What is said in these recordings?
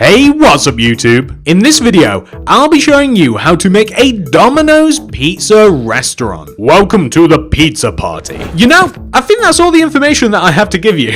Hey, what's up YouTube? In this video, I'll be showing you how to make a Domino's pizza restaurant. Welcome to the pizza party. You know, I think that's all the information that I have to give you.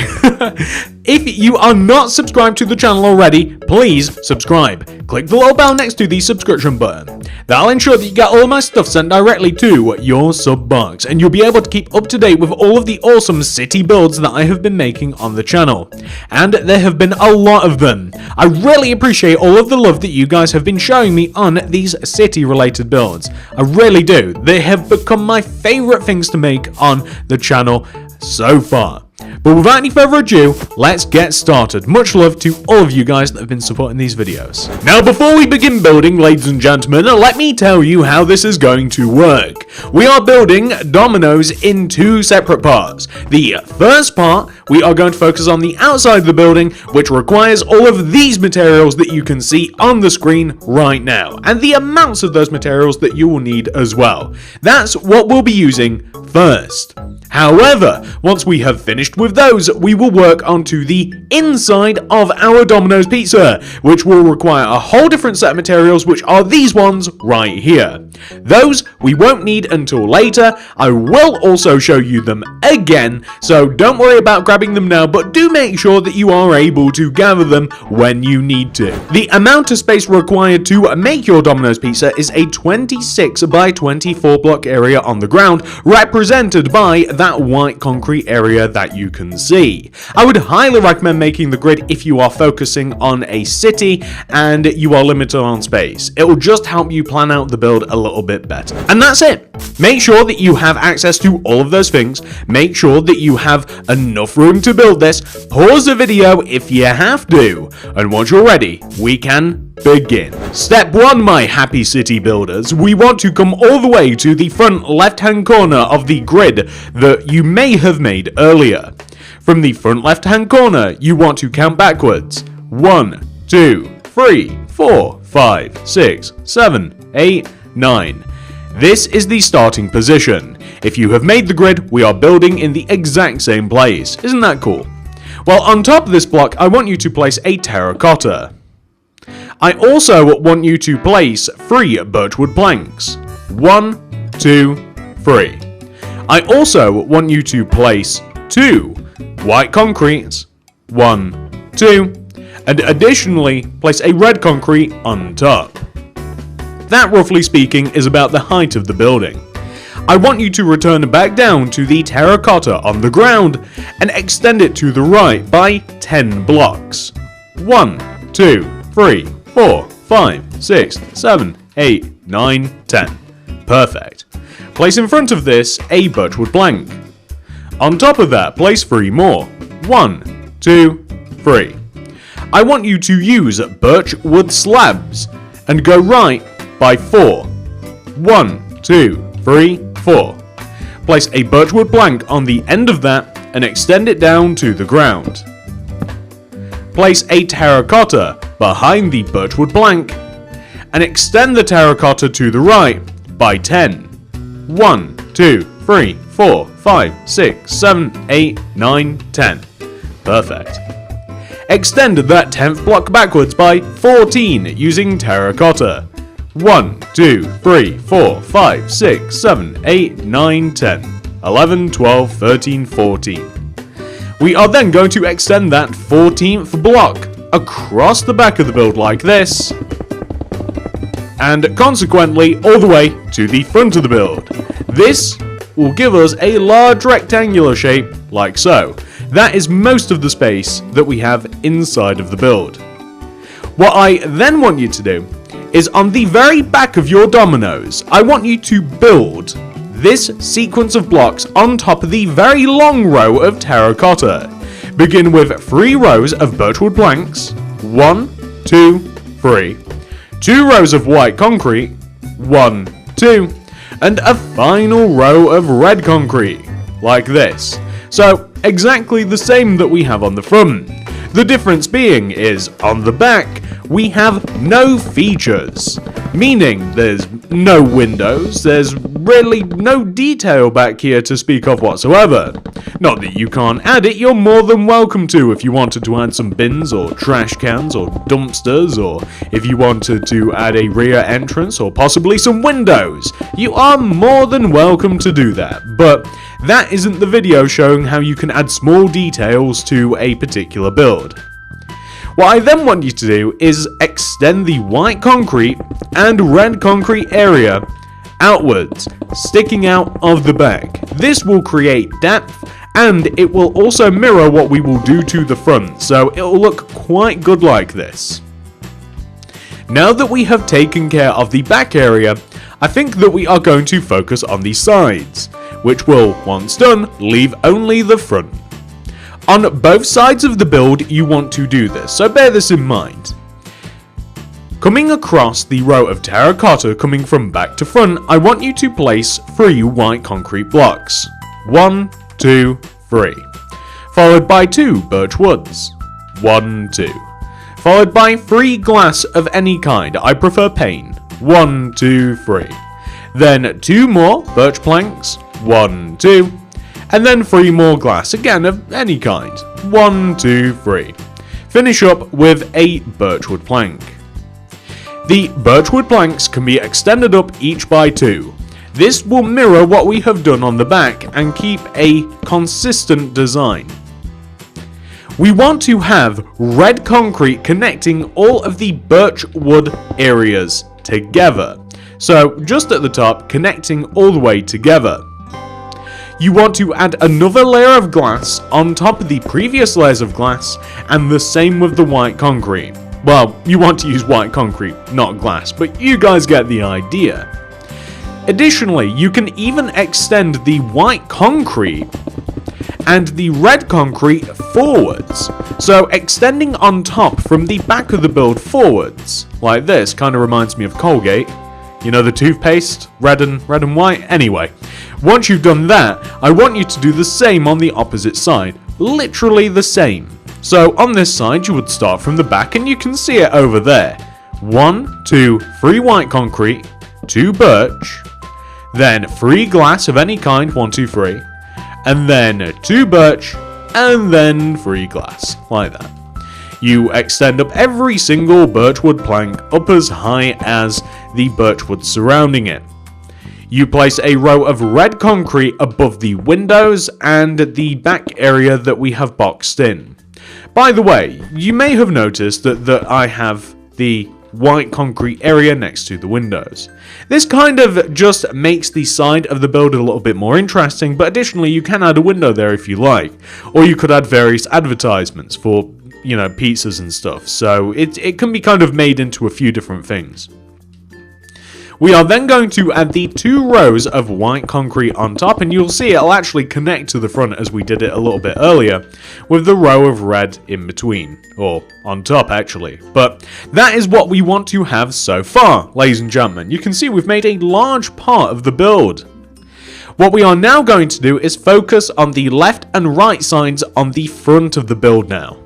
If you are not subscribed to the channel already, please subscribe. Click the little bell next to the subscription button. That'll ensure that you get all of my stuff sent directly to your sub box, and you'll be able to keep up to date with all of the awesome city builds that I have been making on the channel. And there have been a lot of them. I really appreciate all of the love that you guys have been showing me on these city related builds. I really do. They have become my favorite things to make on the channel so far. But without any further ado, let's get started. Much love to all of you guys that have been supporting these videos. Now, before we begin building, ladies and gentlemen, let me tell you how this is going to work. We are building Domino's in two separate parts. The first part, we are going to focus on the outside of the building, which requires all of these materials that you can see on the screen right now, and the amounts of those materials that you will need as well. That's what we'll be using first. However, once we have finished with those, we will work onto the inside of our Domino's pizza, which will require a whole different set of materials, which are these ones right here. Those we won't need until later. I will also show you them again, so don't worry about grabbing them now, but do make sure that you are able to gather them when you need to. The amount of space required to make your Domino's pizza is a 26 by 24 block area on the ground, represented by that white concrete area that you can see. I would highly recommend making the grid if you are focusing on a city and you are limited on space. It will just help you plan out the build a little bit better. And that's it. Make sure that you have access to all of those things. Make sure that you have enough room to build this. Pause the video if you have to. And once you're ready, we can begin. Step 1, my happy city builders. We want to come all the way to the front left-hand corner of the grid that you may have made earlier. From the front left-hand corner, you want to count backwards. 1, 2, 3, 4, 5, 6, 7, 8, 9. This is the starting position. If you have made the grid, we are building in the exact same place. Isn't that cool? Well, on top of this block, I want you to place a terracotta. I also want you to place 3 birchwood planks. 1, 2, 3. I also want you to place 2 white concretes. 1, 2. And additionally, place a red concrete on top. That, roughly speaking, is about the height of the building. I want you to return back down to the terracotta on the ground and extend it to the right by 10 blocks. 1, 2, 3, 4, 5, 6, 7, 8, 9, 10. Perfect. Place in front of this a birchwood plank. On top of that, place 3 more. 1, 2, 3. I want you to use birchwood slabs and go right by 4. 1, 2, 3, 4. Place a birchwood plank on the end of that and extend it down to the ground. Place a terracotta behind the birchwood plank and extend the terracotta to the right by 10. 1, 2, 3, 4, 5, 6, 7, 8, 9, 10. Perfect. Extend that 10th block backwards by 14 using terracotta. 1, 2, 3, 4, 5, 6, 7, 8, 9, 10, 11, 12, 13, 14. We are then going to extend that 14th block across the back of the build like this, and consequently all the way to the front of the build. This will give us a large rectangular shape like so. That is most of the space that we have inside of the build. What I then want you to do is on the very back of your Domino's, I want you to build this sequence of blocks on top of the very long row of terracotta. Begin with 3 rows of birchwood planks. 1, 2, 3. 2 rows of white concrete. 1, 2. And a final row of red concrete, like this. So, exactly the same that we have on the front. The difference being is, on the back, we have no features. Meaning, there's no windows, there's really no detail back here to speak of whatsoever. Not that you can't add it, you're more than welcome to if you wanted to add some bins or trash cans or dumpsters, or if you wanted to add a rear entrance or possibly some windows. You are more than welcome to do that, but that isn't the video showing how you can add small details to a particular build. What I then want you to do is extend the white concrete and red concrete area outwards, sticking out of the back. This will create depth, and it will also mirror what we will do to the front, so it will look quite good like this. Now that we have taken care of the back area, I think that we are going to focus on the sides, which will, once done, leave only the front. On both sides of the build, you want to do this, so bear this in mind. Coming across the row of terracotta coming from back to front, I want you to place 3 white concrete blocks. 1, 2, 3. Followed by 2 birch woods. 1, 2. Followed by 3 glass of any kind, I prefer pane. 1, 2, 3. Then 2 more birch planks. 1, 2. And then 3 more glass, again of any kind. 1, 2, 3. Finish up with a birchwood plank. The birchwood planks can be extended up each by 2. This will mirror what we have done on the back and keep a consistent design. We want to have red concrete connecting all of the birchwood areas together. So just at the top, connecting all the way together. You want to add another layer of glass on top of the previous layers of glass, and the same with the white concrete. Well, you want to use white concrete, not glass, but you guys get the idea. Additionally, you can even extend the white concrete and the red concrete forwards. So extending on top from the back of the build forwards, like this, kind of reminds me of Colgate. You know, the toothpaste, red and white? Anyway, once you've done that, I want you to do the same on the opposite side. Literally the same. So on this side, you would start from the back, and you can see it over there. 1, 2, 3 white concrete, 2 birch, then 3 glass of any kind, 1, 2, 3, and then 2 birch, and then 3 glass, like that. You extend up every single birchwood plank up as high as the birchwood surrounding it. You place a row of red concrete above the windows and the back area that we have boxed in. By the way, you may have noticed that I have the white concrete area next to the windows. This kind of just makes the side of the build a little bit more interesting, but additionally you can add a window there if you like, or you could add various advertisements for, you know, pizzas and stuff, so it can be kind of made into a few different things. We are then going to add the 2 rows of white concrete on top, and you'll see it'll actually connect to the front as we did it a little bit earlier, with the row of red in between, or on top actually. But that is what we want to have so far, ladies and gentlemen. You can see we've made a large part of the build. What we are now going to do is focus on the left and right sides on the front of the build now.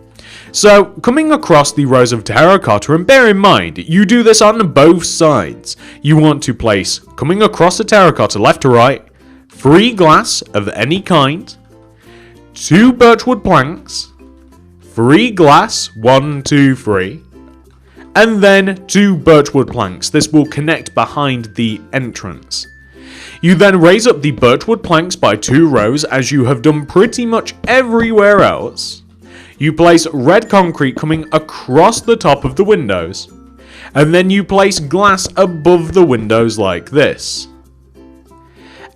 So, coming across the rows of terracotta, and bear in mind, you do this on both sides. You want to place, coming across the terracotta left to right, 3 glass of any kind, 2 birchwood planks, 3 glass, 1, 2, 3, and then 2 birchwood planks. This will connect behind the entrance. You then raise up the birchwood planks by 2 rows, as you have done pretty much everywhere else. You place red concrete coming across the top of the windows, and then you place glass above the windows like this.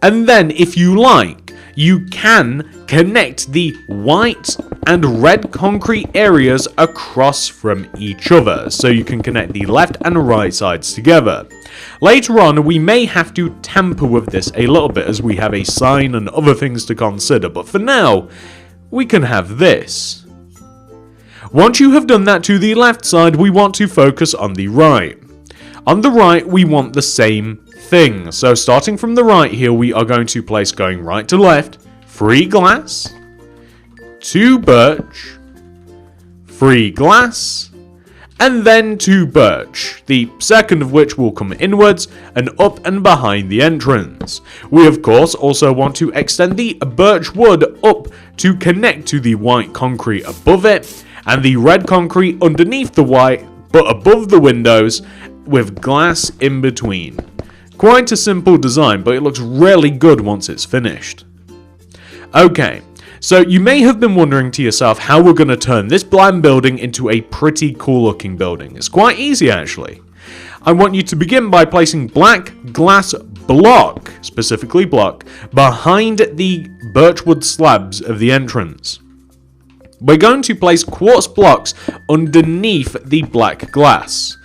And then, if you like, you can connect the white and red concrete areas across from each other, so you can connect the left and right sides together. Later on, we may have to tamper with this a little bit as we have a sign and other things to consider, but for now, we can have this. Once you have done that to the left side, we want to focus on the right. On the right, we want the same thing. So starting from the right here, we are going to place, going right to left, 3 glass, 2 birch, 3 glass, and then 2 birch, the second of which will come inwards and up and behind the entrance. We of course also want to extend the birch wood up to connect to the white concrete above it, and the red concrete underneath the white but above the windows with glass in between. Quite a simple design, but it looks really good once it's finished. Okay, so you may have been wondering to yourself how we're going to turn this bland building into a pretty cool looking building. It's quite easy actually. I want you to begin by placing black glass block, specifically block, behind the birchwood slabs of the entrance. We're going to place quartz blocks underneath the black glass,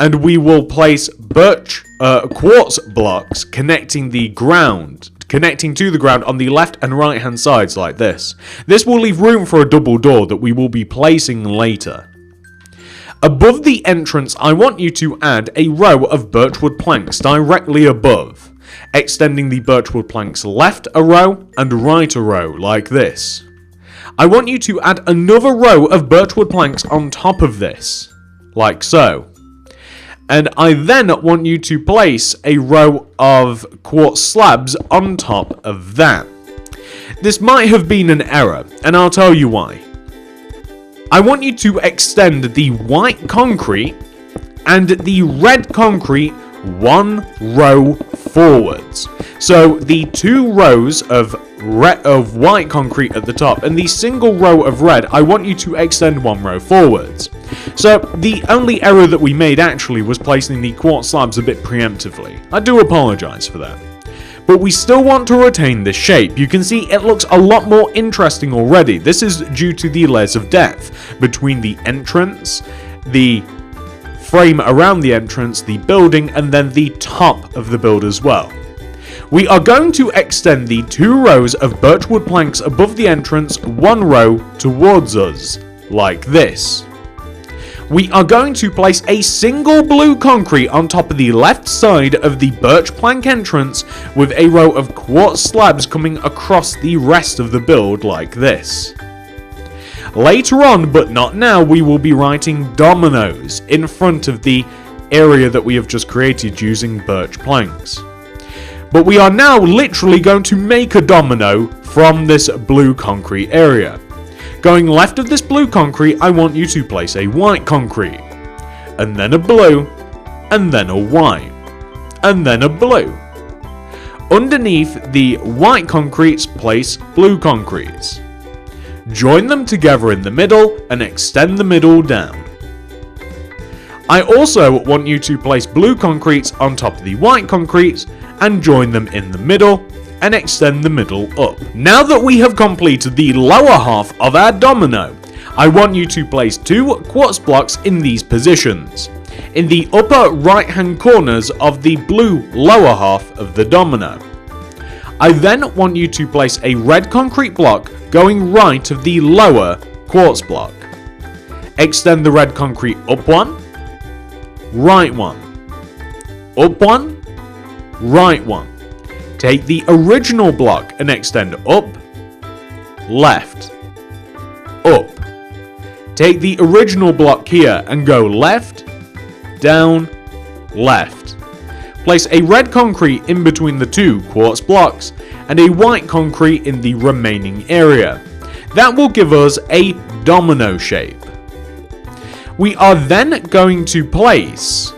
and we will place quartz blocks connecting to the ground on the left and right hand sides like this. This will leave room for a double door that we will be placing later. Above the entrance, I want you to add a row of birchwood planks directly above, extending the birchwood planks left a row and right a row like this. I want you to add another row of birchwood planks on top of this, like so. And I then want you to place a row of quartz slabs on top of that. This might have been an error, and I'll tell you why. I want you to extend the white concrete and the red concrete 1 row forwards. So the 2 rows of white concrete at the top and the single row of red, I want you to extend 1 row forwards. So the only error that we made actually was placing the quartz slabs a bit preemptively. I do apologise for that. But we still want to retain this shape. You can see it looks a lot more interesting already. This is due to the layers of depth between the entrance, the frame around the entrance, the building, and then the top of the build as well. We are going to extend the 2 rows of birchwood planks above the entrance 1 row towards us, like this. We are going to place a single blue concrete on top of the left side of the birch plank entrance with a row of quartz slabs coming across the rest of the build like this. Later on, but not now, we will be writing Dominoes in front of the area that we have just created using birch planks. But we are now literally going to make a domino from this blue concrete area. Going left of this blue concrete, I want you to place a white concrete, and then a blue, and then a white, and then a blue. Underneath the white concretes, place blue concretes. Join them together in the middle and extend the middle down. I also want you to place blue concretes on top of the white concretes and join them in the middle and extend the middle up. Now that we have completed the lower half of our domino, I want you to place 2 quartz blocks in these positions, in the upper right hand corners of the blue lower half of the domino. I then want you to place a red concrete block going right of the lower quartz block. Extend the red concrete up 1, right 1, up 1, right 1. Take the original block and extend up, left, up. Take the original block here and go left, down, left. Place a red concrete in between the 2 quartz blocks and a white concrete in the remaining area. That will give us a domino shape. We are then going to place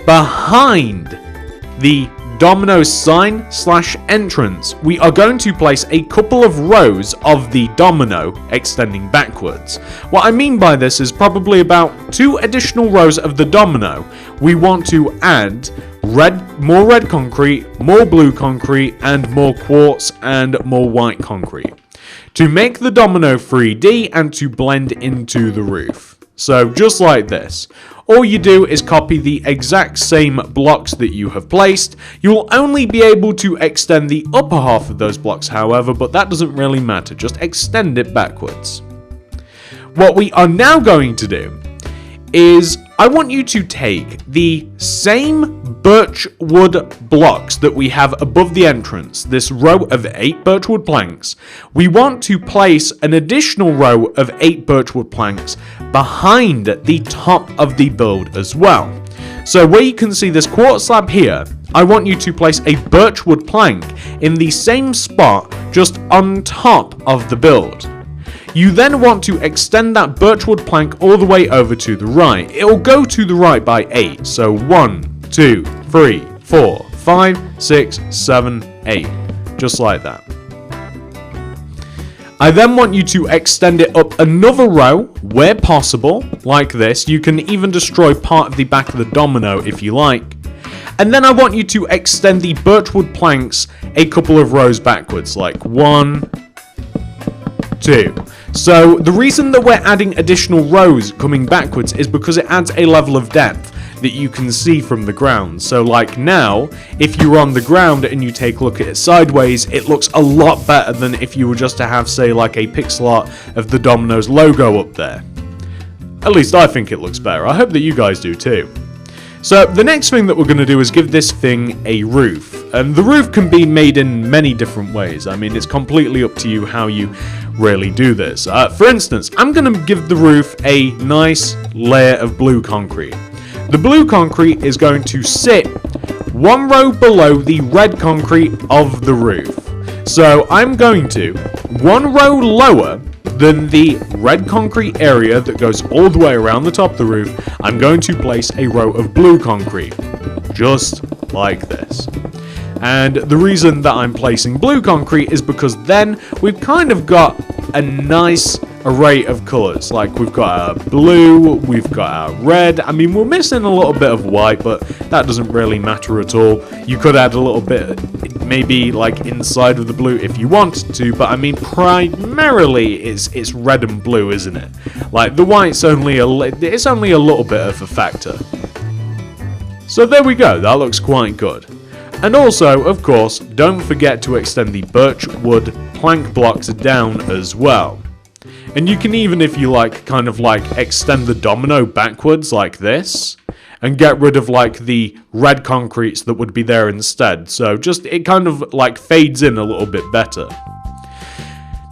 behind the domino sign / entrance, we are going to place a couple of rows of the domino extending backwards. What I mean by this is probably about 2 additional rows of the domino. We want to add more red concrete, more blue concrete, and more quartz and more white concrete to make the domino 3D and to blend into the roof. So just like this. All you do is copy the exact same blocks that you have placed. You will only be able to extend the upper half of those blocks, however, but that doesn't really matter. Just extend it backwards. What we are now going to do is I want you to take the same birch wood blocks that we have above the entrance, this row of 8 birchwood planks. We want to place an additional row of 8 birchwood planks behind the top of the build as well. So where you can see this quartz slab here, I want you to place a birchwood plank in the same spot just on top of the build. You then want to extend that birchwood plank all the way over to the right. It will go to the right by 8. So 1, 2, 3, 4, 5, 6, 7, 8. Just like that. I then want you to extend it up another row where possible, like this. You can even destroy part of the back of the domino if you like. And then I want you to extend the birchwood planks a couple of rows backwards, like 1, 2. So the reason that we're adding additional rows coming backwards is because it adds a level of depth that you can see from the ground. So like now, if you're on the ground and you take a look at it sideways, it looks a lot better than if you were just to have, say, like a pixel art of the Domino's logo up there. At least I think it looks better. I hope that you guys do too. So the next thing that we're going to do is give this thing a roof. And the roof can be made in many different ways. I mean, it's completely up to you how you really do this. For instance, I'm going to give the roof a nice layer of blue concrete. The blue concrete is going to sit one row below the red concrete of the roof. So I'm going to, one row lower than the red concrete area that goes all the way around the top of the roof, I'm going to place a row of blue concrete. Just like this. And the reason that I'm placing blue concrete is because then we've kind of got a nice array of colours. Like we've got our blue, we've got our red. I mean, we're missing a little bit of white, but that doesn't really matter at all. You could add a little bit, maybe like inside of the blue if you wanted to, but I mean, primarily it's red and blue, isn't it? Like the white's only it's only a little bit of a factor. So there we go. That looks quite good. And also, of course, don't forget to extend the birch wood plank blocks down as well. And you can even, if you like, kind of like extend the domino backwards like this and get rid of like the red concretes that would be there instead. So just it kind of like fades in a little bit better.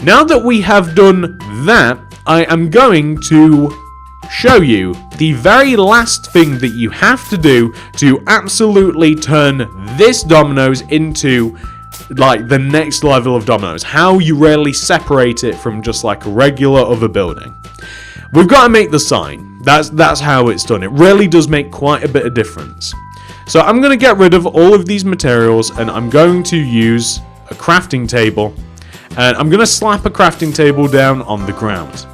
Now that we have done that, I am going to show you the very last thing that you have to do to absolutely turn this Domino's into like the next level of Domino's. How you really separate it from just like a regular other building. We've got to make the sign. That's how it's done. It really does make quite a bit of difference. So I'm going to get rid of all of these materials and I'm going to use a crafting table. And I'm going to slap a crafting table down on the ground.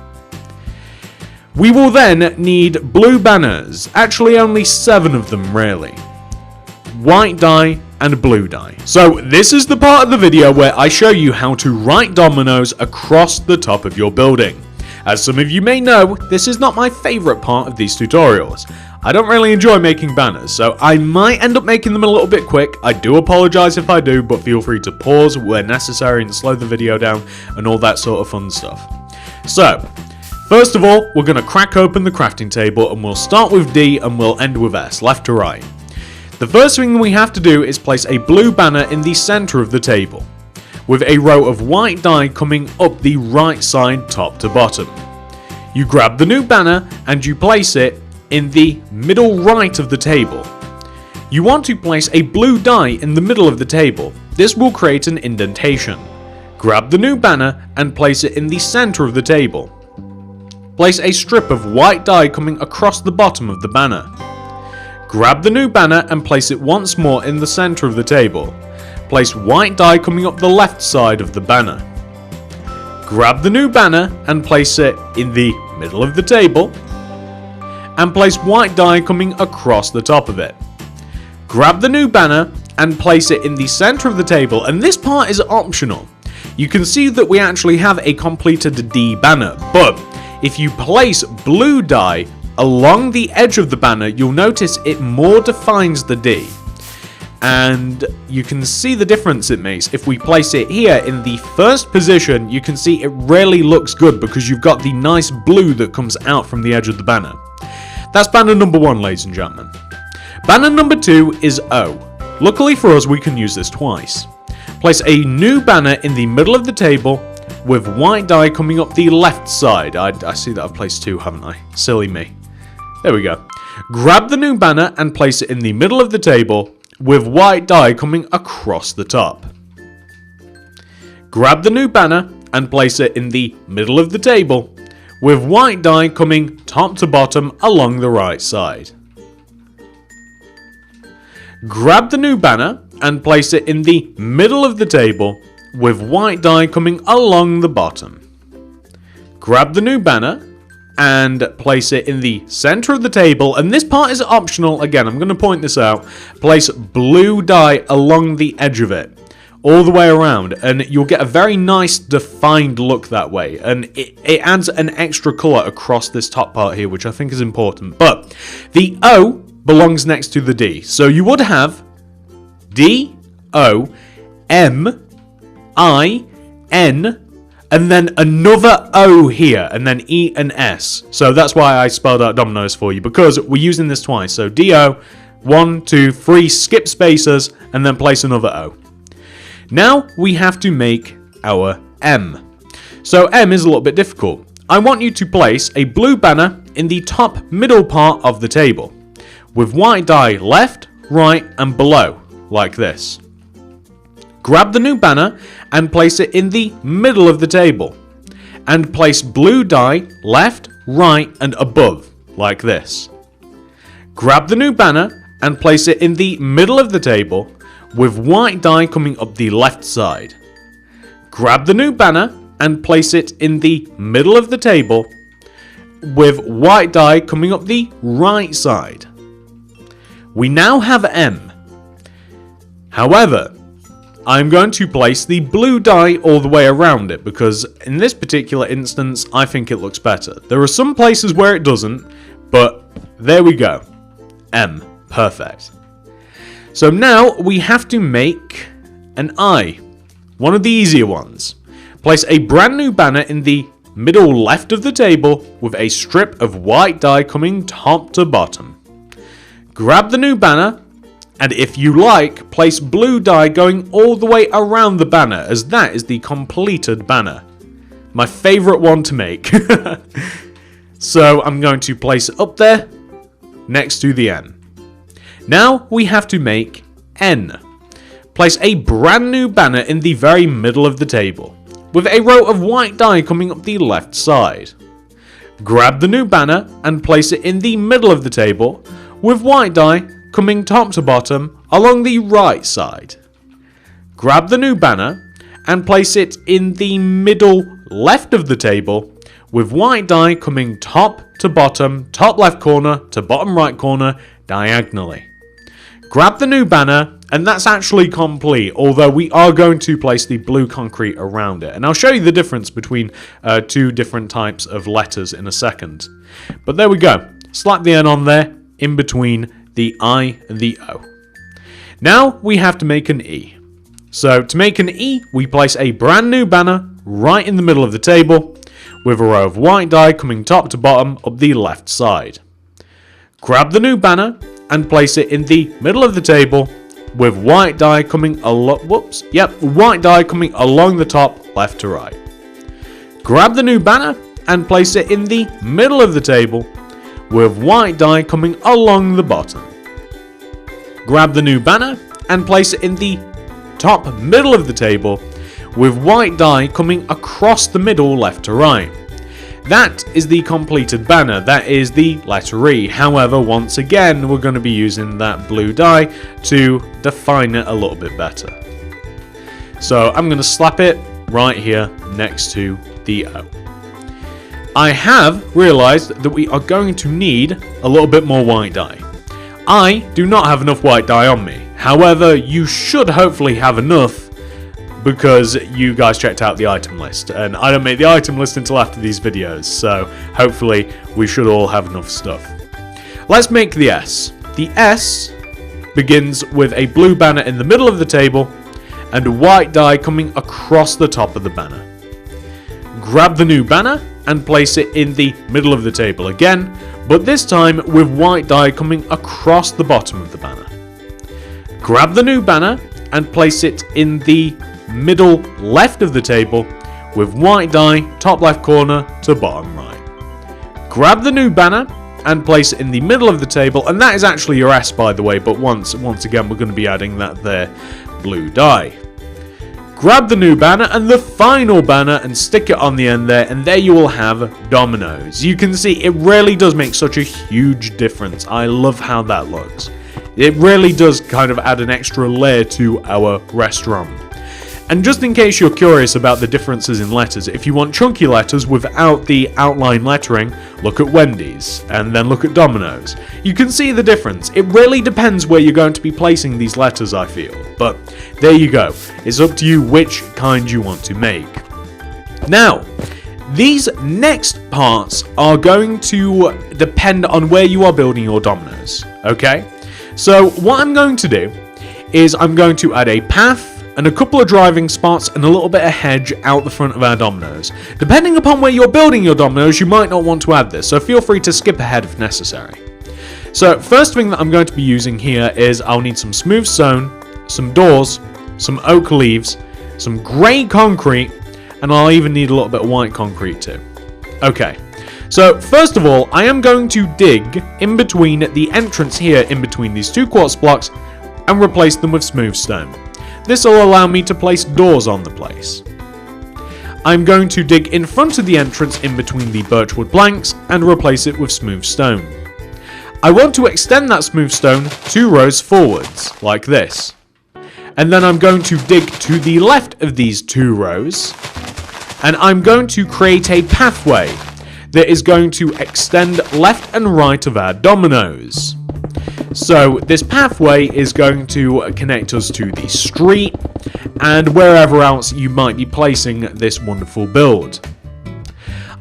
We will then need blue banners, actually only 7 of them really, white dye and blue dye. So this is the part of the video where I show you how to write dominoes across the top of your building. As some of you may know, this is not my favourite part of these tutorials. I don't really enjoy making banners, so I might end up making them a little bit quick. I do apologise if I do, but feel free to pause where necessary and slow the video down and all that sort of fun stuff. So, first of all, we're going to crack open the crafting table and we'll start with D and we'll end with S, left to right. The first thing we have to do is place a blue banner in the centre of the table, with a row of white dye coming up the right side top to bottom. You grab the new banner and you place it in the middle right of the table. You want to place a blue dye in the middle of the table. This will create an indentation. Grab the new banner and place it in the centre of the table. Place a strip of white dye coming across the bottom of the banner. Grab the new banner and place it once more in the centre of the table. Place white dye coming up the left side of the banner. Grab the new banner and place it in the middle of the table. And place white dye coming across the top of it. Grab the new banner and place it in the centre of the table, and this part is optional. You can see that we actually have a completed D banner, but if you place blue dye along the edge of the banner, you'll notice it more defines the D. And you can see the difference it makes. If we place it here in the first position, you can see it really looks good because you've got the nice blue that comes out from the edge of the banner. That's banner number 1, ladies and gentlemen. Banner number 2 is O. Luckily for us, we can use this twice. Place a new banner in the middle of the table, with white die coming up the left side. I see that I've placed 2, haven't I? Silly me. There we go. Grab the new banner and place it in the middle of the table with white die coming across the top. Grab the new banner and place it in the middle of the table with white die coming top to bottom along the right side. Grab the new banner and place it in the middle of the table with white die coming along the bottom. Grab the new banner and place it in the center of the table, and this part is optional. Again, I'm going to point this out. Place blue die along the edge of it, all the way around, and you'll get a very nice defined look that way, and it adds an extra color across this top part here, which I think is important. But the O belongs next to the D, so you would have D, O, M, I, N, and then another O here, and then E and S. So that's why I spelled out Domino's for you, because we're using this twice. So D-O, 1, 2, 3, skip spaces, and then place another O. Now we have to make our M. So M is a little bit difficult. I want you to place a blue banner in the top middle part of the table, with white die left, right, and below, like this. Grab the new banner and place it in the middle of the table, and place blue die left, right, and above, like this. Grab the new banner and place it in the middle of the table, with white die coming up the left side. Grab the new banner and place it in the middle of the table, with white die coming up the right side. We now have M. However, I'm going to place the blue die all the way around it, because in this particular instance, I think it looks better. There are some places where it doesn't, but there we go. M. Perfect. So now we have to make an I. One of the easier ones. Place a brand new banner in the middle left of the table with a strip of white die coming top to bottom. Grab the new banner, and if you like, place blue die going all the way around the banner, as that is the completed banner. My favourite one to make. So I'm going to place it up there, next to the N. Now we have to make N. Place a brand new banner in the very middle of the table, with a row of white die coming up the left side. Grab the new banner and place it in the middle of the table, with white die coming top to bottom along the right side. Grab the new banner and place it in the middle left of the table, with white die coming top to bottom, top left corner to bottom right corner, diagonally. Grab the new banner, and that's actually complete, although we are going to place the blue concrete around it. And I'll show you the difference between two different types of letters in a second. But there we go. Slap the N on there, in between the I and the O. Now we have to make an E. So to make an E, we place a brand new banner right in the middle of the table, with a row of white die coming top to bottom up the left side. Grab the new banner and place it in the middle of the table, with white die coming white die coming along the top, left to right. Grab the new banner and place it in the middle of the table, with white die coming along the bottom. Grab the new banner and place it in the top middle of the table, with white die coming across the middle, left to right. That is the completed banner. That is the letter E. However, once again, we're going to be using that blue die to define it a little bit better. So I'm going to slap it right here next to the O. I have realized that we are going to need a little bit more white dye. I do not have enough white dye on me. However, you should hopefully have enough, because you guys checked out the item list, and I don't make the item list until after these videos, so hopefully we should all have enough stuff. Let's make the S. The S begins with a blue banner in the middle of the table and white dye coming across the top of the banner. Grab the new banner and place it in the middle of the table again, but this time with white dye coming across the bottom of the banner. Grab the new banner and place it in the middle left of the table, with white dye, top left corner to bottom right. Grab the new banner and place it in the middle of the table, and that is actually your S, by the way, but once again we're going to be adding that there blue dye. Grab the new banner and the final banner and stick it on the end there, and there you will have Domino's. You can see it really does make such a huge difference. I love how that looks. It really does kind of add an extra layer to our restaurant. And just in case you're curious about the differences in letters, if you want chunky letters without the outline lettering, look at Wendy's, and then look at Domino's. You can see the difference. It really depends where you're going to be placing these letters, I feel. But there you go. It's up to you which kind you want to make. Now, these next parts are going to depend on where you are building your Domino's, okay? So what I'm going to do is I'm going to add a path and a couple of driving spots and a little bit of hedge out the front of our Domino's. Depending upon where you're building your Domino's, you might not want to add this, so feel free to skip ahead if necessary. So first thing that I'm going to be using here is I'll need some smooth stone, some doors, some oak leaves, some grey concrete, and I'll even need a little bit of white concrete too. Okay, so first of all, I am going to dig in between the entrance here, in between these two quartz blocks, and replace them with smooth stone. This will allow me to place doors on the place. I'm going to dig in front of the entrance in between the birchwood planks and replace it with smooth stone. I want to extend that smooth stone 2 rows forwards, like this. And then I'm going to dig to the left of these 2 rows, and I'm going to create a pathway that is going to extend left and right of our Domino's. So this pathway is going to connect us to the street and wherever else you might be placing this wonderful build.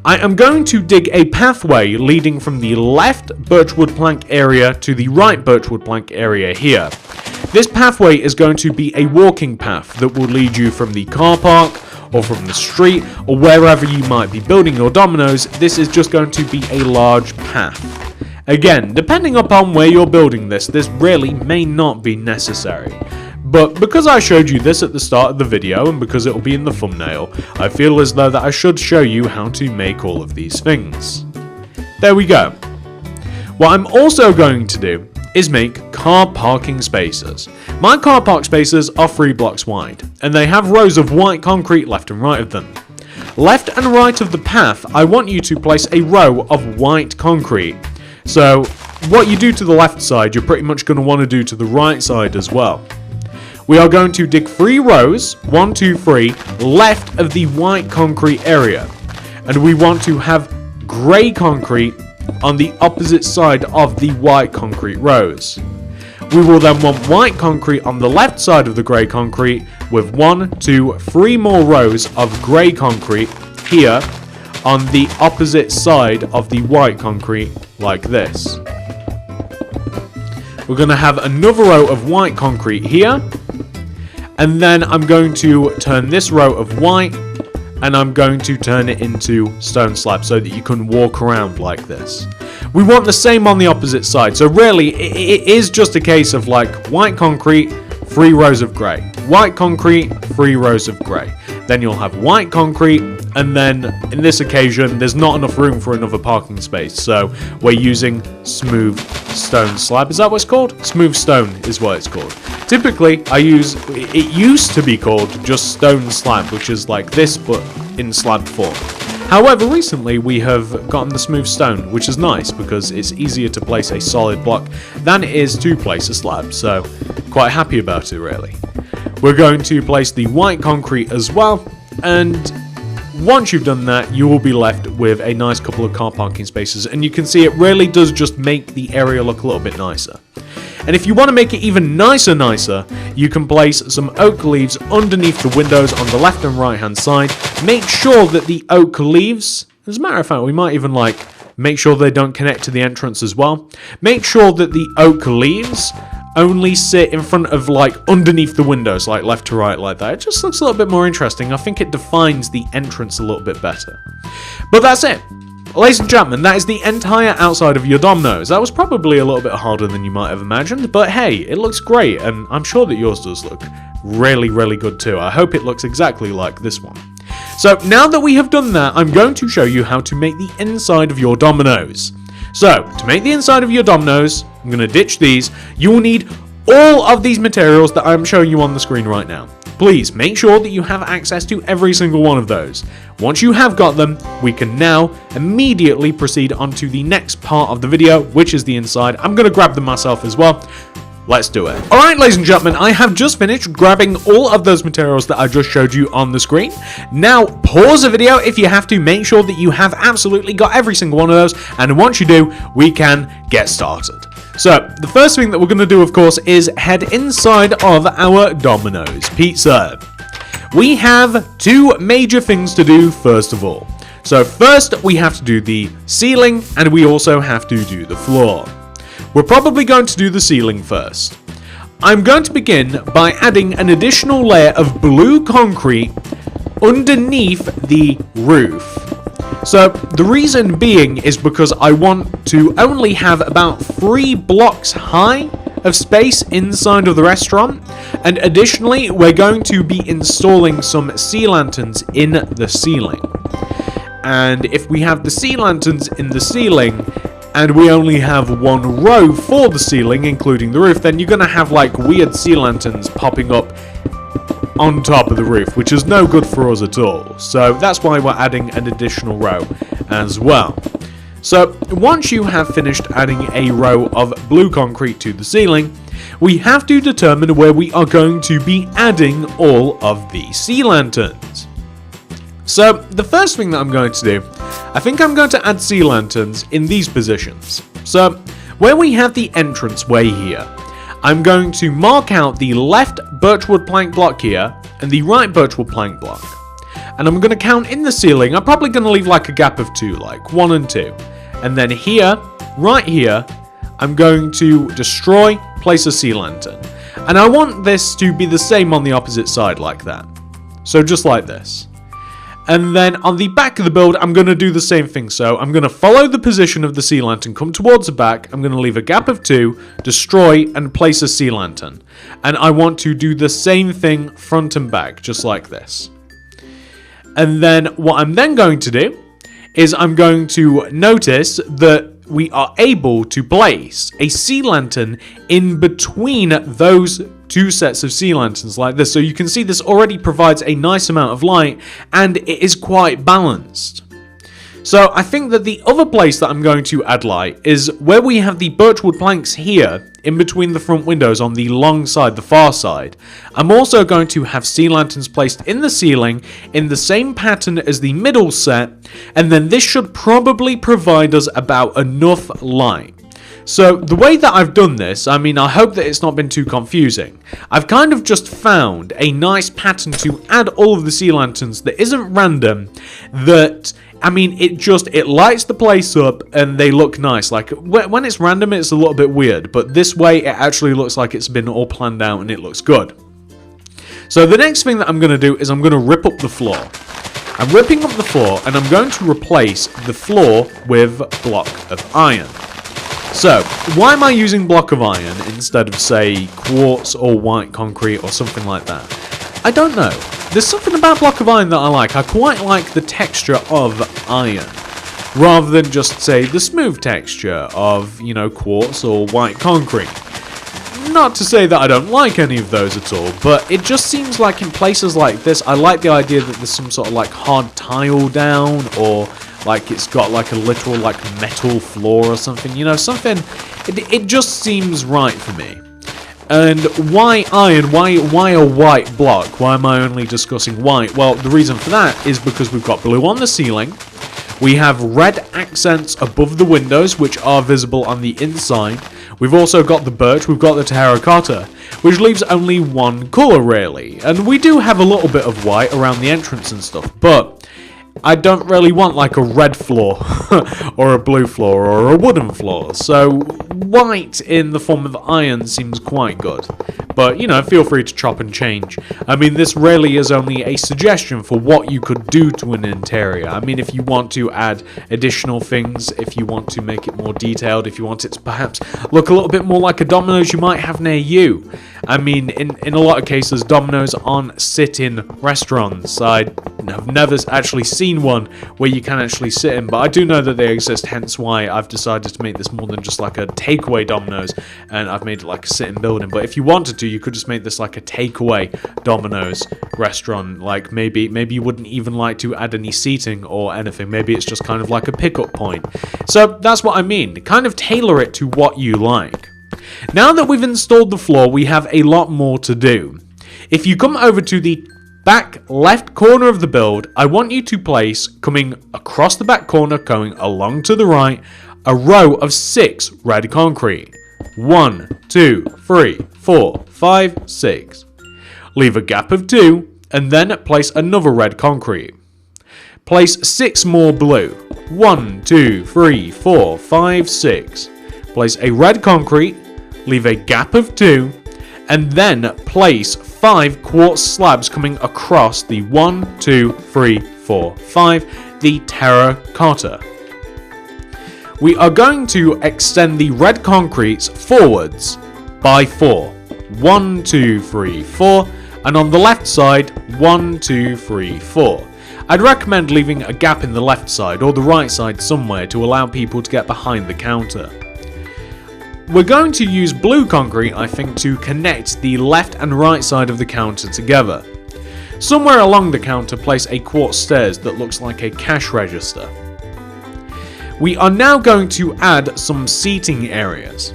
I am going to dig a pathway leading from the left birchwood plank area to the right birchwood plank area here. This pathway is going to be a walking path that will lead you from the car park or from the street or wherever you might be building your Domino's. This is just going to be a large path. Again, depending upon where you're building this really may not be necessary. But because I showed you this at the start of the video and because it will be in the thumbnail, I feel as though that I should show you how to make all of these things. There we go. What I'm also going to do is make car parking spaces. My car park spaces are 3 blocks wide, and they have rows of white concrete left and right of them. Left and right of the path, I want you to place a row of white concrete. So what you do to the left side, you're pretty much going to want to do to the right side as well. We are going to dig 3 rows, 1, 2, 3, left of the white concrete area. And we want to have grey concrete on the opposite side of the white concrete rows. We will then want white concrete on the left side of the grey concrete with 1, 2, 3 more rows of grey concrete here on the opposite side of the white concrete, like this. We're going to have another row of white concrete here, and then I'm going to turn this row of white and I'm going to turn it into stone slab so that you can walk around like this. We want the same on the opposite side, so really it is just a case of like white concrete, 3 rows of grey, white concrete, 3 rows of grey. Then you'll have white concrete, and then in this occasion there's not enough room for another parking space, so we're using smooth stone slab. Is that what it's called? Smooth stone is what it's called. Typically it used to be called just stone slab, which is like this but in slab form. However, recently we have gotten the smooth stone, which is nice because it's easier to place a solid block than it is to place a slab, so quite happy about it really. We're going to place the white concrete as well, and once you've done that, you will be left with a nice couple of car parking spaces, and you can see it really does just make the area look a little bit nicer. And if you want to make it even nicer, you can place some oak leaves underneath the windows on the left and right hand side. Make sure that the oak leaves, as a matter of fact, we might even make sure they don't connect to the entrance as well. Make sure that the oak leaves only sit in front of underneath the windows, like left to right like that. It just looks a little bit more interesting. I think it defines the entrance a little bit better. But that's it. Ladies and gentlemen, that is the entire outside of your Domino's. That was probably a little bit harder than you might have imagined, but hey, it looks great, and I'm sure that yours does look really, really good too. I hope it looks exactly like this one. So now that we have done that, I'm going to show you how to make the inside of your dominoes. So to make the inside of your dominoes, I'm going to ditch these. You will need all of these materials that I'm showing you on the screen right now. Please make sure that you have access to every single one of those. Once you have got them, we can now immediately proceed on to the next part of the video, which is the inside. I'm going to grab them myself as well. Let's do it. Alright, ladies and gentlemen, I have just finished grabbing all of those materials that I just showed you on the screen. Now, pause the video if you have to. Make sure that you have absolutely got every single one of those. And once you do, we can get started. So, the first thing that we're going to do, of course, is head inside of our Domino's pizza. We have two major things to do, first of all. So, first, we have to do the ceiling, and we also have to do the floor. We're probably going to do the ceiling first. I'm going to begin by adding an additional layer of blue concrete underneath the roof. So the reason being is because I want to only have about 3 blocks high of space inside of the restaurant, and additionally we're going to be installing some sea lanterns in the ceiling. And if we have the sea lanterns in the ceiling and we only have 1 row for the ceiling, including the roof, then you're going to have like weird sea lanterns popping up on top of the roof, which is no good for us at all. So that's why we're adding an additional row as well. So once you have finished adding a row of blue concrete to the ceiling, we have to determine where we are going to be adding all of the sea lanterns. So the first thing that I'm going to do, I think I'm going to add sea lanterns in these positions. So where we have the entranceway here, I'm going to mark out the left birchwood plank block here and the right birchwood plank block. And I'm going to count in the ceiling. I'm probably going to leave like a gap of 2, like 1 and 2. And then here, right here, I'm going to destroy, place a sea lantern. And I want this to be the same on the opposite side like that. So just like this. And then on the back of the build, I'm going to do the same thing. So I'm going to follow the position of the sea lantern, come towards the back. I'm going to leave a gap of 2, destroy, and place a sea lantern. And I want to do the same thing front and back, just like this. And then what I'm then going to do is I'm going to notice that we are able to place a sea lantern in between those 2 sets of sea lanterns like this. So you can see this already provides a nice amount of light and it is quite balanced. So I think that the other place that I'm going to add light is where we have the birchwood planks here in between the front windows on the long side, the far side. I'm also going to have sea lanterns placed in the ceiling in the same pattern as the middle set, and then this should probably provide us about enough light. So the way that I've done this, I mean, I hope that it's not been too confusing. I've kind of just found a nice pattern to add all of the sea lanterns that isn't random, that, I mean, it lights the place up and they look nice. Like, when it's random, it's a little bit weird, but this way it actually looks like it's been all planned out and it looks good. So the next thing that I'm going to do is I'm going to rip up the floor. I'm ripping up the floor and I'm going to replace the floor with block of iron. So, why am I using block of iron instead of, say, quartz or white concrete or something like that? I don't know. There's something about block of iron that I like. I quite like the texture of iron, rather than just, say, the smooth texture of, you know, quartz or white concrete. Not to say that I don't like any of those at all, but it just seems like in places like this, I like the idea that there's some sort of, like, hard tile down, or like it's got like a literal like metal floor or something, you know, something, it just seems right for me. And why iron? Why a white block? Why am I only discussing white? Well, the reason for that is because we've got blue on the ceiling, we have red accents above the windows which are visible on the inside, we've also got the birch, we've got the terracotta, which leaves only one colour really, and we do have a little bit of white around the entrance and stuff, but I don't really want like a red floor or a blue floor or a wooden floor. So white in the form of iron seems quite good. But, you know, feel free to chop and change. I mean, this really is only a suggestion for what you could do to an interior. I mean, if you want to add additional things, if you want to make it more detailed, if you want it to perhaps look a little bit more like a Domino's you might have near you. I mean, in a lot of cases, Domino's aren't sit-in restaurants. I have never actually seen one where you can actually sit in, but I do know that they exist, hence why I've decided to make this more than just like a takeaway Domino's, and I've made it like a sit-in building. But if you wanted to, you could just make this like a takeaway Domino's restaurant. Like maybe you wouldn't even like to add any seating or anything. Maybe it's just kind of like a pickup point. So that's what I mean. Kind of tailor it to what you like. Now that we've installed the floor, we have a lot more to do. If you come over to the back left corner of the build, I want you to place, coming across the back corner, going along to the right, a row of 6 red concrete. 1, 2, 3, 4, 5, 6. Leave a gap of 2, and then place another red concrete. Place 6 more blue. 1, 2, 3, 4, 5, 6. Place a red concrete, leave a gap of 2, and then place 5 quartz slabs coming across the 1, 2, 3, 4, 5, the terracotta. We are going to extend the red concretes forwards by 4. 1, 2, 3, 4, and on the left side, 1, 2, 3, 4. I'd recommend leaving a gap in the left side or the right side somewhere to allow people to get behind the counter. We're going to use blue concrete, I think, to connect the left and right side of the counter together. Somewhere along the counter, place a quartz stairs that looks like a cash register. We are now going to add some seating areas.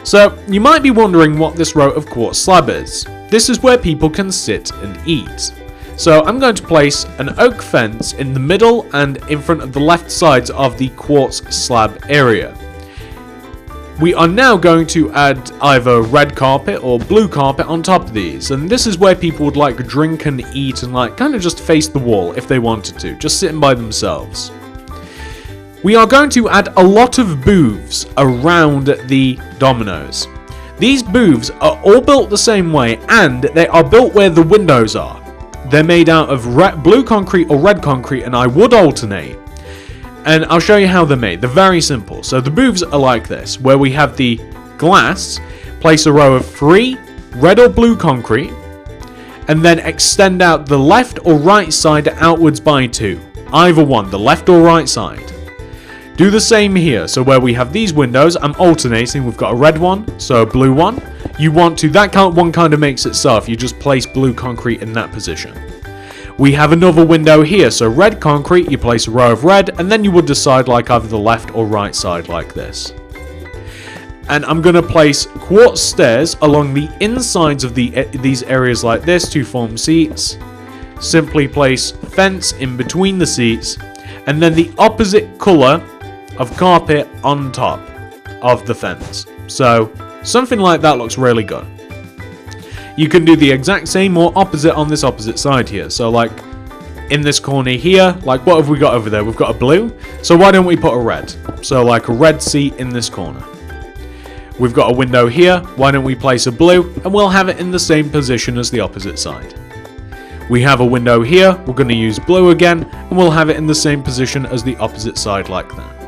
So, you might be wondering what this row of quartz slab is. This is where people can sit and eat. So, I'm going to place an oak fence in the middle and in front of the left sides of the quartz slab area. We are now going to add either red carpet or blue carpet on top of these, and this is where people would like drink and eat and like kind of just face the wall if they wanted to, just sitting by themselves. We are going to add a lot of booths around the Domino's. These booths are all built the same way, and they are built where the windows are. They're made out of blue concrete or red concrete, and I would alternate. And I'll show you how they're made. They're very simple. So the booths are like this, where we have the glass, place a row of 3 red or blue concrete, and then extend out the left or right side outwards by 2. Either one, the left or right side. Do the same here. So where we have these windows, I'm alternating. We've got a red one, so a blue one. You want to, that one kind of makes itself. You just place blue concrete in that position. We have another window here, so red concrete, you place a row of red, and then you would decide like either the left or right side like this. And I'm going to place quartz stairs along the insides of these areas like this to form seats. Simply place fence in between the seats, and then the opposite colour of carpet on top of the fence. So something like that looks really good. You can do the exact same or opposite on this opposite side here. So like in this corner here, like what have we got over there? We've got a blue. So why don't we put a red? So like a red seat in this corner. We've got a window here. Why don't we place a blue? And we'll have it in the same position as the opposite side. We have a window here. We're going to use blue again. And we'll have it in the same position as the opposite side like that.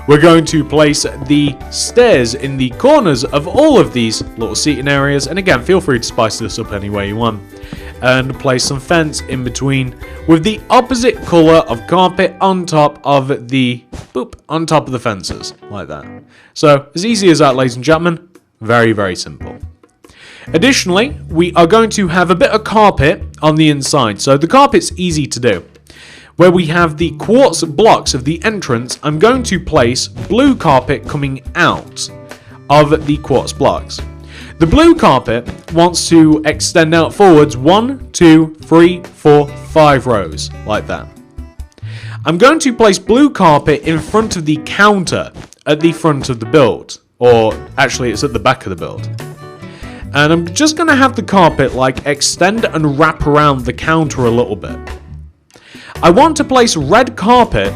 We're going to place the stairs in the corners of all of these little seating areas. And again, feel free to spice this up any way you want. And place some fence in between with the opposite colour of carpet on top of the fences, like that. So, as easy as that, ladies and gentlemen. Very, very simple. Additionally, we are going to have a bit of carpet on the inside. So, the carpet's easy to do. Where we have the quartz blocks of the entrance, I'm going to place blue carpet coming out of the quartz blocks. The blue carpet wants to extend out forwards 1, 2, 3, 4, 5 rows, like that. I'm going to place blue carpet in front of the counter at the front of the build, or actually it's at the back of the build. And I'm just going to have the carpet like extend and wrap around the counter a little bit. I want to place red carpet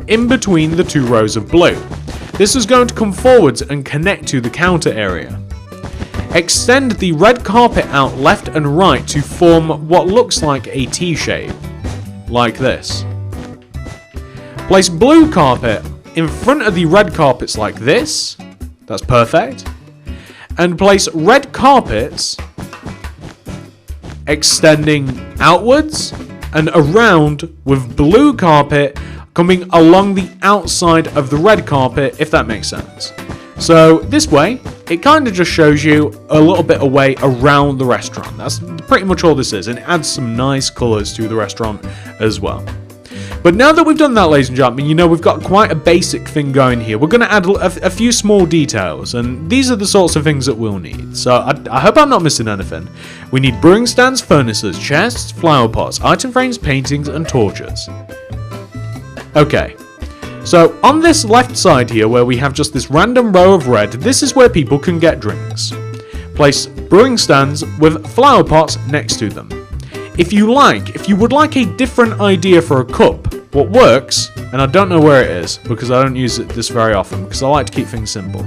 in between the 2 rows of blue. This is going to come forwards and connect to the counter area. Extend the red carpet out left and right to form what looks like a T shape, like this. Place blue carpet in front of the red carpets like this, that's perfect, and place red carpets extending outwards and around with blue carpet coming along the outside of the red carpet, if that makes sense. So this way, it kind of just shows you a little bit away around the restaurant. That's pretty much all this is, and it adds some nice colours to the restaurant as well. But now that we've done that, ladies and gentlemen, you know we've got quite a basic thing going here. We're going to add a few small details, and these are the sorts of things that we'll need. So I hope I'm not missing anything. We need brewing stands, furnaces, chests, flower pots, item frames, paintings, and torches. Okay. So, on this left side here, where we have just this random row of red, this is where people can get drinks. Place brewing stands with flower pots next to them. If you would like a different idea for a cup, what works, and I don't know where it is, because I don't use this very often, because I like to keep things simple,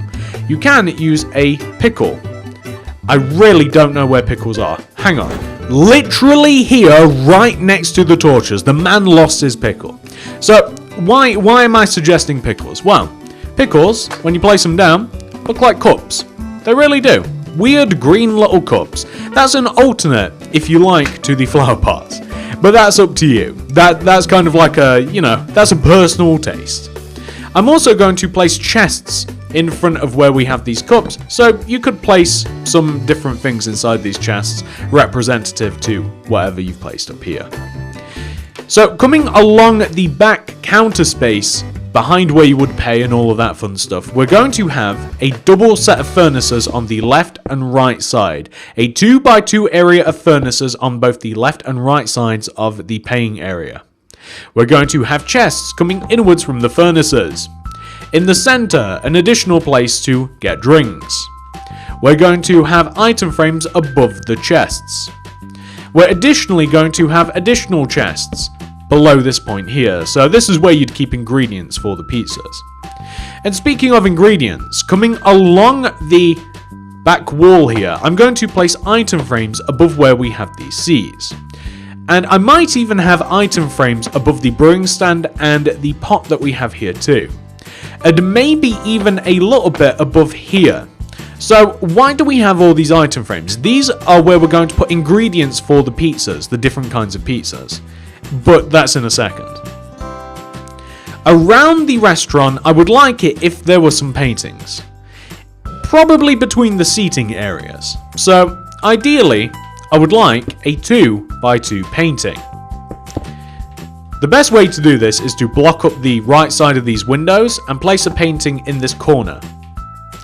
you can use a pickle. I really don't know where pickles are. Hang on. Literally here, right next to the torches, the man lost his pickle. So, why am I suggesting pickles? Well, pickles, when you place them down, look like cups. They really do. Weird green little cups. That's an alternate, if you like, to the flower pots. But that's up to you. That's kind of like a, that's a personal taste. I'm also going to place chests in front of where we have these cups, so you could place some different things inside these chests, representative to whatever you've placed up here. So, coming along the back counter space, behind where you would pay and all of that fun stuff, we're going to have a double set of furnaces on the left and right side. A 2x2 area of furnaces on both the left and right sides of the paying area. We're going to have chests coming inwards from the furnaces. In the center, an additional place to get drinks. We're going to have item frames above the chests. We're additionally going to have additional chests below this point here, so this is where you'd keep ingredients for the pizzas. And speaking of ingredients, coming along the back wall here, I'm going to place item frames above where we have these C's. And I might even have item frames above the brewing stand and the pot that we have here too. And maybe even a little bit above here. So why do we have all these item frames? These are where we're going to put ingredients for the pizzas, the different kinds of pizzas. But that's in a second. Around the restaurant, I would like it if there were some paintings. Probably between the seating areas. So ideally, I would like a 2x2 painting. The best way to do this is to block up the right side of these windows and place a painting in this corner.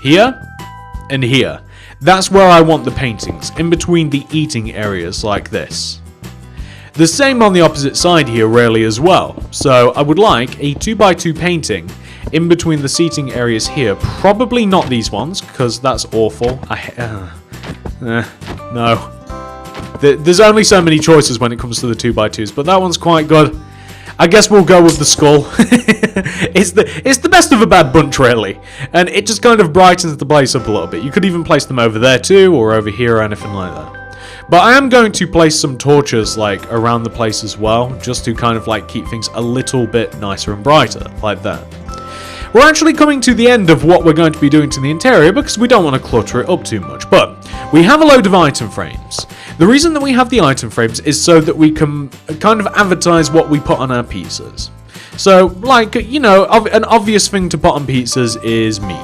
Here and here. That's where I want the paintings, in between the eating areas like this. The same on the opposite side here really as well. So I would like a 2x2 painting in between the seating areas here. Probably not these ones, because that's awful. No. There's only so many choices when it comes to the 2x2s, but that one's quite good. I guess we'll go with the skull. It's the best of a bad bunch, really. And it just kind of brightens the place up a little bit. You could even place them over there too, or over here, or anything like that. But I am going to place some torches, like, around the place as well, just to kind of, like, keep things a little bit nicer and brighter, like that. We're actually coming to the end of what we're going to be doing to the interior, because we don't want to clutter it up too much. But we have a load of item frames. The reason that we have the item frames is so that we can kind of advertise what we put on our pizzas. So, like, an obvious thing to put on pizzas is meat,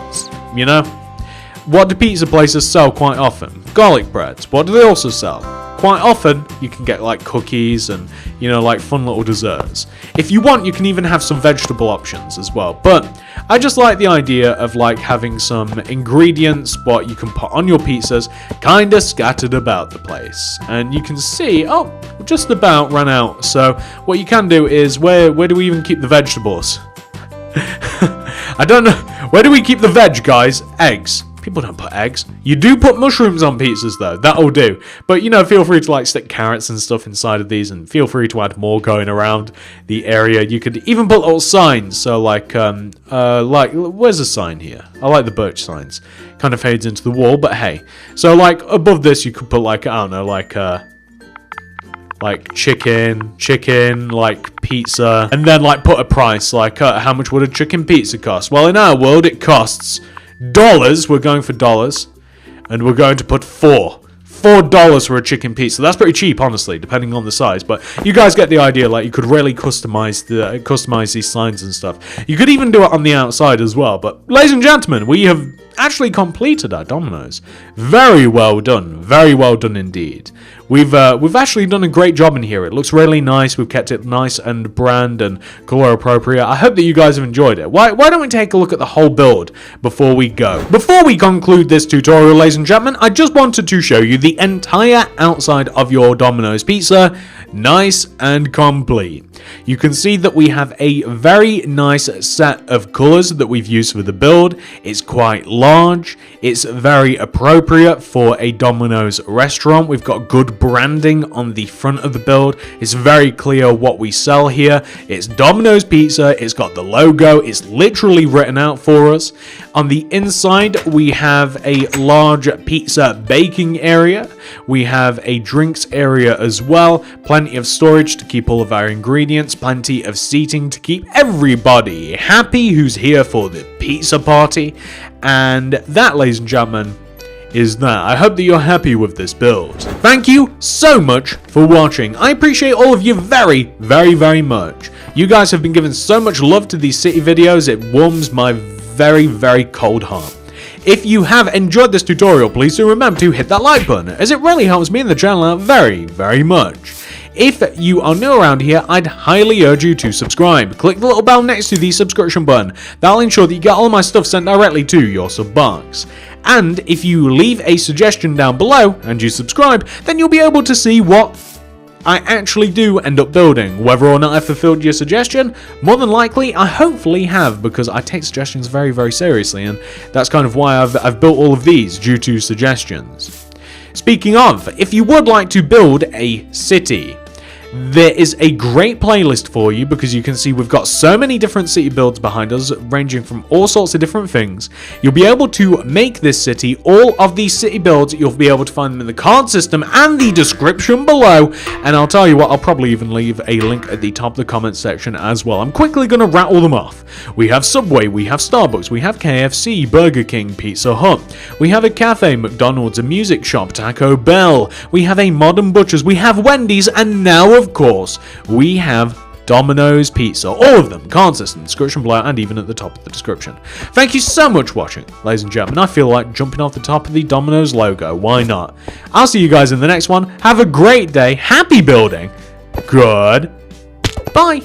What do pizza places sell quite often? Garlic breads. What do they also sell? Quite often, you can get, like, cookies and, like, fun little desserts. If you want, you can even have some vegetable options as well. But I just like the idea of, like, having some ingredients, what you can put on your pizzas, kind of scattered about the place. And you can see, oh, just about ran out. So what you can do is, where do we even keep the vegetables? I don't know. Where do we keep the veg, guys? Eggs. People don't put eggs. You do put mushrooms on pizzas though, that'll do. But you know, feel free to like stick carrots and stuff inside of these, and feel free to add more going around the area. You could even put little signs, so like where's the sign here? I like the birch signs. Kind of fades into the wall, but hey. So like above this you could put like, I don't know, like chicken, like pizza, and then like put a price, like how much would a chicken pizza cost? Well, in our world it costs dollars. We're going for dollars, and we're going to put $4 for a chicken pizza. That's pretty cheap, honestly, depending on the size, but you guys get the idea. Like, you could really customize these signs and stuff. You could even do it on the outside as well. But ladies and gentlemen, we have actually completed our Dominoes. Very well done indeed. We've actually done a great job in here. It looks really nice. We've kept it nice and brand and color appropriate. I hope that you guys have enjoyed it. Why don't we take a look at the whole build before we go? Before we conclude this tutorial, ladies and gentlemen, I just wanted to show you the entire outside of your Domino's pizza, nice and complete. You can see that we have a very nice set of colors that we've used for the build. It's quite large. It's very appropriate for a Domino's restaurant. We've got good branding on the front of the build. It's very clear what we sell here. It's Domino's Pizza. It's got the logo. It's literally written out for us. On the inside, we have a large pizza baking area. We have a drinks area as well. Plenty of storage to keep all of our ingredients. Plenty of seating to keep everybody happy who's here for the pizza party. And that, ladies and gentlemen, is that. I hope that you're happy with this build. Thank you so much for watching. I appreciate all of you very, very, very much. You guys have been giving so much love to these city videos. It warms my very, very cold heart. If you have enjoyed this tutorial, please do remember to hit that like button, as it really helps me and the channel out very, very much. If you are new around here, I'd highly urge you to subscribe. Click the little bell next to the subscription button. That'll ensure that you get all my stuff sent directly to your sub box. And if you leave a suggestion down below and you subscribe, then you'll be able to see what I actually do end up building. Whether or not I fulfilled your suggestion, more than likely I hopefully have, because I take suggestions very, very seriously, and that's kind of why I've built all of these, due to suggestions. Speaking of, if you would like to build a city, there is a great playlist for you, because you can see we've got so many different city builds behind us, ranging from all sorts of different things. You'll be able to make this city. All of these city builds, you'll be able to find them in the card system and the description below. And I'll tell you what, I'll probably even leave a link at the top of the comments section as well. I'm quickly going to rattle them off. We have Subway, we have Starbucks, we have KFC, Burger King, Pizza Hut. We have a cafe, McDonald's, a music shop, Taco Bell. We have a Modern Butcher's, we have Wendy's, and now, of course, we have Domino's Pizza. All of them, card system, description below, and even at the top of the description. Thank you so much for watching, ladies and gentlemen. I feel like jumping off the top of the Domino's logo. Why not? I'll see you guys in the next one. Have a great day. Happy building. Good. Bye.